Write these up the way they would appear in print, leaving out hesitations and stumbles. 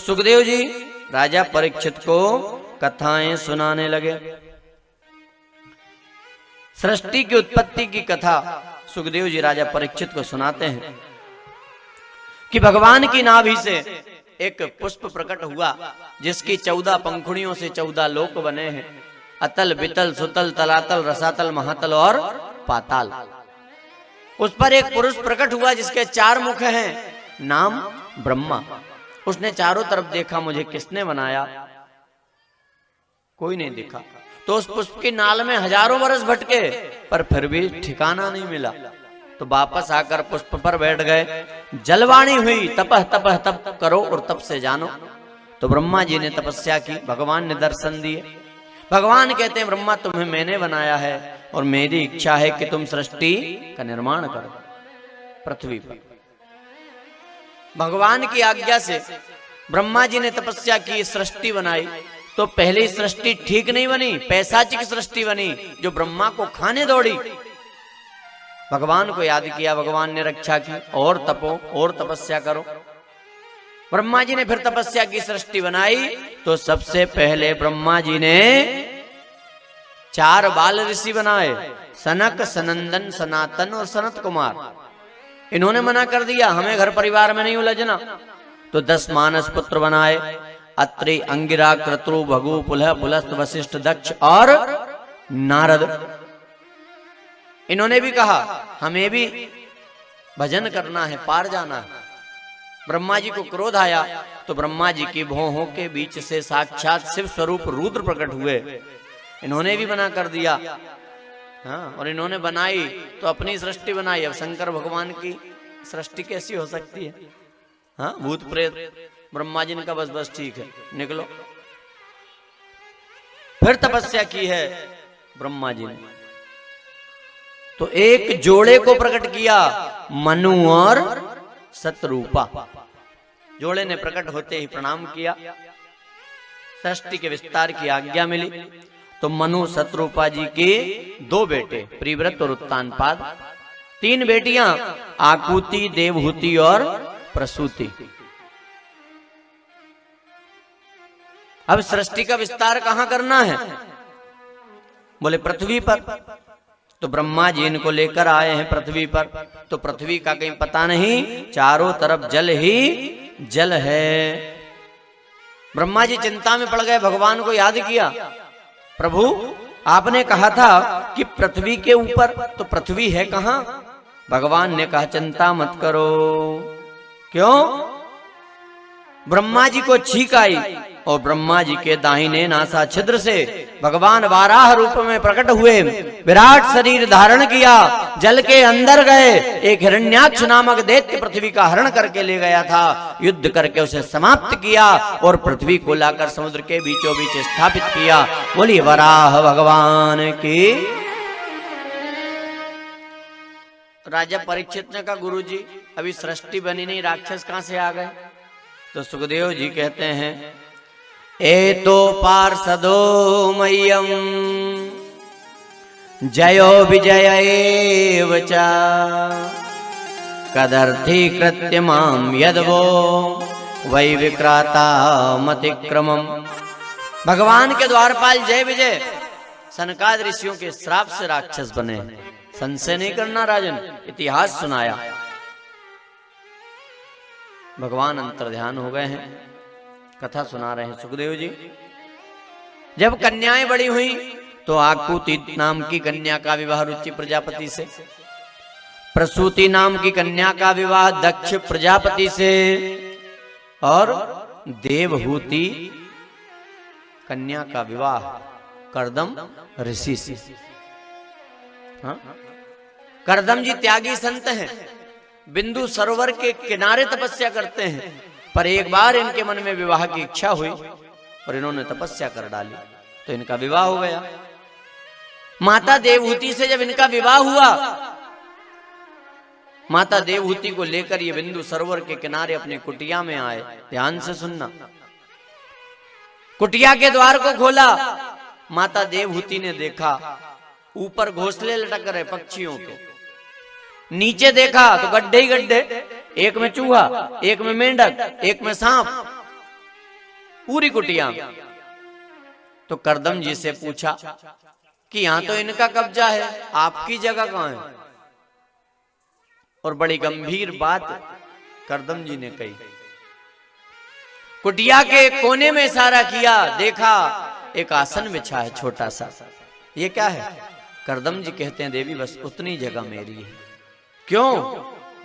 सुखदेव जी राजा परीक्षित को कथाएं सुनाने लगे। सृष्टि की उत्पत्ति की कथा सुखदेव जी राजा परीक्षित को सुनाते हैं कि भगवान की नाभि से एक पुष्प प्रकट हुआ जिसकी 14 पंखुड़ियों से 14 लोक बने हैं, अतल वितल सुतल तलातल रसातल महातल और पाताल। उस पर एक पुरुष प्रकट हुआ जिसके 4 मुख हैं, नाम ब्रह्मा। उसने चारों तरफ देखा, मुझे किसने बनाया? कोई नहीं दिखा। तो उस पुष्प की नाल में हजारों वर्ष भटके पर फिर भी ठिकाना नहीं मिला। तो वापस आकर पुष्प पर बैठ गए। जलवाणी हुई, तपह तपह तप करो और तप से जानो। तो ब्रह्मा जी ने तपस्या की, भगवान ने दर्शन दिए। भगवान कहते हैं ब्रह्मा तुम्हें मैंने बनाया है और मेरी इच्छा है कि तुम सृष्टि का निर्माण करो पृथ्वी पर। भगवान की आज्ञा से ब्रह्मा जी ने तपस्या की, सृष्टि बनाई। तो पहली सृष्टि ठीक नहीं बनी, पैशाचिक सृष्टि बनी जो ब्रह्मा को खाने दौड़ी। भगवान को याद किया, भगवान ने रक्षा की, और तपो और तपस्या करो। ब्रह्मा जी ने फिर तपस्या की, सृष्टि बनाई। तो सबसे पहले ब्रह्मा जी ने 4 बाल ऋषि बनाए, सनक सनंदन सनातन और सनत कुमार। इन्होंने मना कर दिया, हमें घर परिवार में नहीं उलझना। तो 10 मानस पुत्र बनाए, अत्रि अंगिरा क्रतु भगु पुलह पुलस्त वशिष्ठ दक्ष और नारद। इन्होंने भी कहा हमें भी भजन करना है, पार जाना है। ब्रह्मा जी को क्रोध आया तो ब्रह्मा जी की भौहों के बीच से साक्षात शिव स्वरूप रुद्र प्रकट हुए। इन्होंने भी मना कर दिया। हाँ, और इन्होंने बनाई तो अपनी सृष्टि बनाई। अब शंकर भगवान की सृष्टि कैसी हो सकती है? हाँ, भूत प्रेत। ब्रह्मा जी ने कहा बस बस ठीक है, निकलो। फिर तपस्या की है ब्रह्मा जी ने। तो एक जोड़े को प्रकट किया, मनु और सतरूपा। जोड़े ने प्रकट होते ही प्रणाम किया, सृष्टि के विस्तार की आज्ञा मिली। तो मनु सतरूपा जी के 2 बेटे प्रिव्रत और उत्तानपाद, 3 बेटियां आकुति देवहूति और प्रसूति। अब सृष्टि का विस्तार कहां करना है? बोले पृथ्वी पर। तो ब्रह्मा जी इनको लेकर आए हैं पृथ्वी पर। तो पृथ्वी का कहीं पता नहीं, चारों तरफ जल ही जल है। ब्रह्मा जी चिंता में पड़ गए, भगवान को याद किया, प्रभु आपने कहा था कि पृथ्वी के ऊपर, तो पृथ्वी है कहां? भगवान ने कहा चिंता मत करो। क्यों? ब्रह्मा जी को छींक आई और ब्रह्मा जी के दाहिने नासा छिद्र से भगवान वाराह रूप में प्रकट हुए, विराट शरीर धारण किया, जल के अंदर गए। एक हिरण्याक्ष नामक दैत्य पृथ्वी का हरण करके ले गया था, युद्ध करके उसे समाप्त किया और पृथ्वी को लाकर समुद्र के बीचों बीच स्थापित किया। बोलिए वराह भगवान की। राजा परीक्षित ने कहा गुरुजी अभी सृष्टि बनी नहीं, राक्षस कहां से आ गए? तो सुखदेव जी कहते हैं एतो पार्षदो मह्यम जयो विजय एव च कदर्थी कृत्य माम यदवो वै विक्राता मतिक्रमम। भगवान के द्वारपाल जय विजय सनकाद ऋषियों के श्राप से राक्षस बने। संशय नहीं करना राजन, इतिहास सुनाया। भगवान अंतर्ध्यान हो गए हैं, कथा सुना रहे हैं सुखदेव जी। जब कन्याएं बड़ी हुई तो आकुति नाम की कन्या का विवाह रुचि प्रजापति से, प्रसूति नाम की कन्या का विवाह दक्ष प्रजापति से, और देवहूति कन्या का विवाह करदम ऋषि से। हाँ? करदम जी त्यागी संत हैं, बिंदु सरोवर के किनारे तपस्या करते हैं, पर एक बार इनके मन में विवाह की इच्छा हुई और इन्होंने तपस्या कर डाली तो इनका विवाह हो गया। माता देवहूति से जब इनका विवाह हुआ, माता देवहूति को लेकर ये बिंदु सरोवर के किनारे अपनी कुटिया में आए। ध्यान से सुनना, कुटिया के द्वार को खोला, माता देवहूति ने देखा ऊपर घोंसले लटक रहे पक्षियों के, नीचे देखा तो गड्ढे ही गड्ढे, एक में चूहा, एक में मेंढक, एक में सांप। पूरी कुटिया। तो करदम जी से पूछा कि यहां तो इनका कब्जा है, आपकी जगह कहां है? और बड़ी गंभीर बात करदम जी ने कही। कुटिया के कोने में इशारा किया, देखा एक आसन बिछा है छोटा सा, ये क्या है? करदम जी कहते हैं देवी बस उतनी जगह मेरी है। क्यों?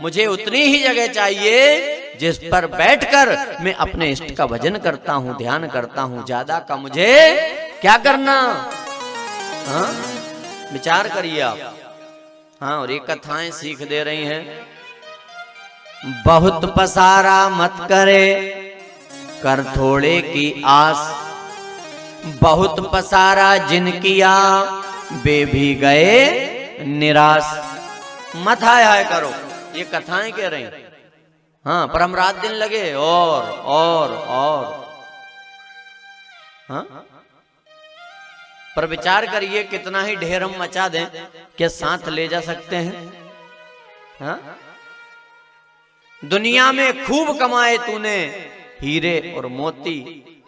मुझे उतनी ही जगह चाहिए जिस पर बैठकर मैं अपने इष्ट का भजन करता हूं, ध्यान करता हूं। ज्यादा का मुझे क्या करना? हाँ, विचार करिए आप। हाँ, और ये कथाएं सीख दे रही हैं। बहुत पसारा मत करे कर थोड़े की आस, बहुत पसारा जिन किया वे भी गए निराश। मत हाय हाय करो, ये कथाएं कह रही। हाँ, पर हम रात दिन लगे और हाँ, पर विचार करिए कितना ही ढेर हम मचा दें, क्या साथ ले जा सकते हैं? हाँ? दुनिया में खूब कमाए तूने हीरे और मोती,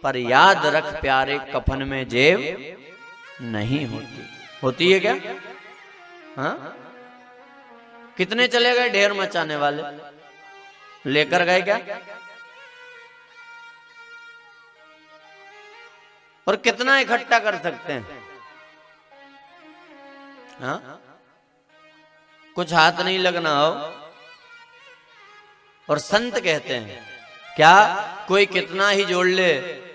पर याद रख प्यारे कफन में जेब नहीं होती। होती है क्या? हाँ? कितने चले गए ढेर मचाने वाले? लेकर गए क्या? और कितना इकट्ठा कर सकते हैं? हाँ? कुछ हाथ नहीं लगना हो। और संत कहते हैं क्या? कोई कितना ही जोड़ ले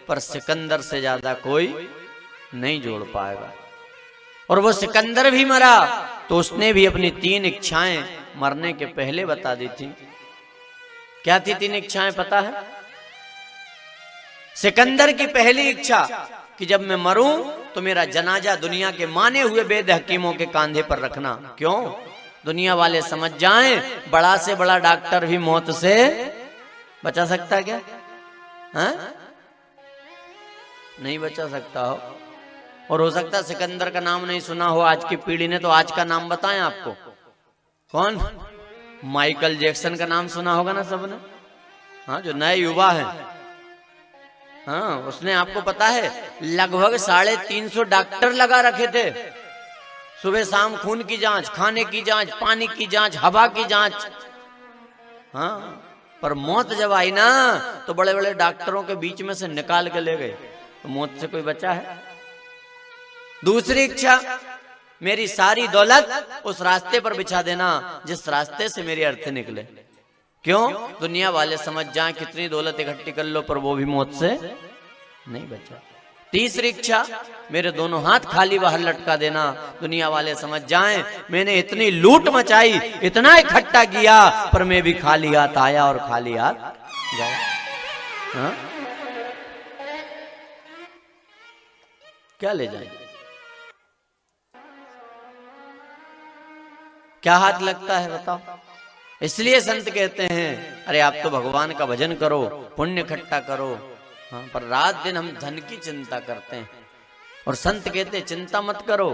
पर सिकंदर से ज्यादा कोई नहीं जोड़ पाएगा। और वो सिकंदर भी मरा तो उसने भी अपनी 3 इच्छाएं मरने के पहले बता दी थी। क्या थी 3 इच्छाएं पता है? सिकंदर की पहली इच्छा कि जब मैं मरूं तो मेरा जनाजा दुनिया के माने हुए वेद हकीमों के कांधे पर रखना। क्यों? दुनिया वाले समझ जाएं बड़ा से बड़ा डॉक्टर भी मौत से बचा सकता है क्या? हाँ? नहीं बचा सकता हो। और हो सकता सिकंदर का नाम नहीं सुना हो आज की पीढ़ी ने, तो आज का नाम बताएं आपको। कौन? माइकल जैक्सन का नाम सुना होगा ना सबने। हाँ, जो नए युवा हैं। हाँ, उसने आपको पता है लगभग 350 डॉक्टर लगा रखे थे। सुबह शाम खून की जांच, खाने की जांच, पानी की जांच, हवा की जांच। हाँ, पर मौत जब आई ना तो बड़े बड़े डॉक्टरों के बीच में से निकाल के ले गए। तो मौत से कोई बचा है? दूसरी इच्छा, मेरी सारी दौलत उस रास्ते पर बिछा देना जिस रास्ते से मेरी अर्थी निकले। क्यों? दुनिया वाले समझ जाएं कितनी दौलत इकट्ठी कर लो पर वो भी मौत से नहीं बचा। तीसरी इच्छा, मेरे दोनों हाथ खाली बाहर लटका देना, दुनिया वाले समझ जाएं मैंने इतनी लूट मचाई, इतना इकट्ठा किया, पर मैं भी खाली हाथ आया और खाली हाथ गया। हाँ? क्या ले जाएंगे? क्या हाथ लगता है बताओ? इसलिए संत कहते हैं अरे आप तो भगवान का भजन करो, पुण्य इकट्ठा करो। हाँ, पर रात दिन हम धन की चिंता करते हैं। और संत कहते हैं चिंता मत करो,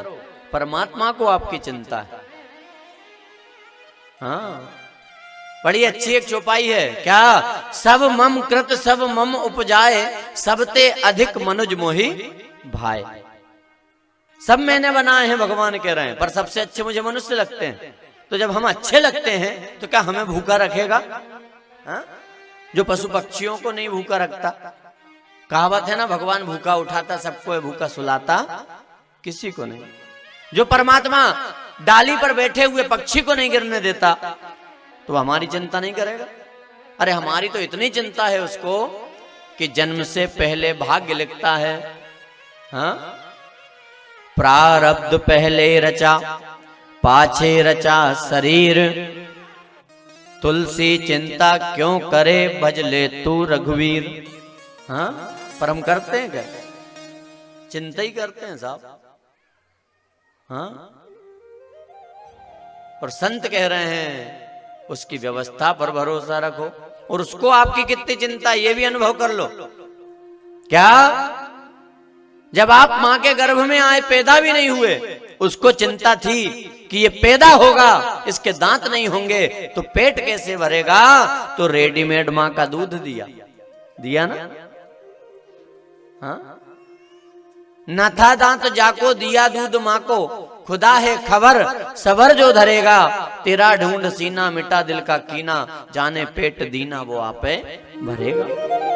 परमात्मा को आपकी चिंता है। हाँ, बड़ी अच्छी एक चौपाई है। क्या? सब मम कृत सब मम उपजाए, सबते अधिक मनुज मोहि भाई। सब मैंने बनाए हैं भगवान कह रहे हैं, पर सबसे अच्छे मुझे मनुष्य लगते हैं। तो जब हम अच्छे लगते हैं तो क्या हमें भूखा रखेगा? हा? जो पशु पक्षियों को नहीं भूखा रखता। कहावत है ना, भगवान भूखा उठाता सबको, भूखा सुलाता किसी को नहीं। जो परमात्मा डाली पर बैठे हुए पक्षी को नहीं गिरने देता तो हमारी चिंता नहीं करेगा? अरे हमारी तो इतनी चिंता है उसको कि जन्म से पहले भाग्य लिखता है। हाँ? प्रारब्ध पहले रचा पाछे रचा शरीर, तुलसी चिंता क्यों करे भज ले तू रघुवीर। हाँ, पर हम करते हैं क्या? चिंता ही करते हैं साहब। हाँ, और संत कह रहे हैं उसकी व्यवस्था पर भरोसा रखो। और उसको आपकी कितनी चिंता ये भी अनुभव कर लो। क्या? जब आप मां के गर्भ में आए, पैदा भी नहीं हुए, उसको चिंता थी कि ये पैदा होगा, इसके दांत नहीं होंगे तो पेट कैसे भरेगा। तो रेडीमेड मां का दूध दिया ना। हाँ? न था दांत जाको दिया दूध माँ को, खुदा है खबर सबर जो धरेगा, तेरा ढूंढ सीना मिटा दिल का कीना, जाने पेट दीना वो आपे भरेगा।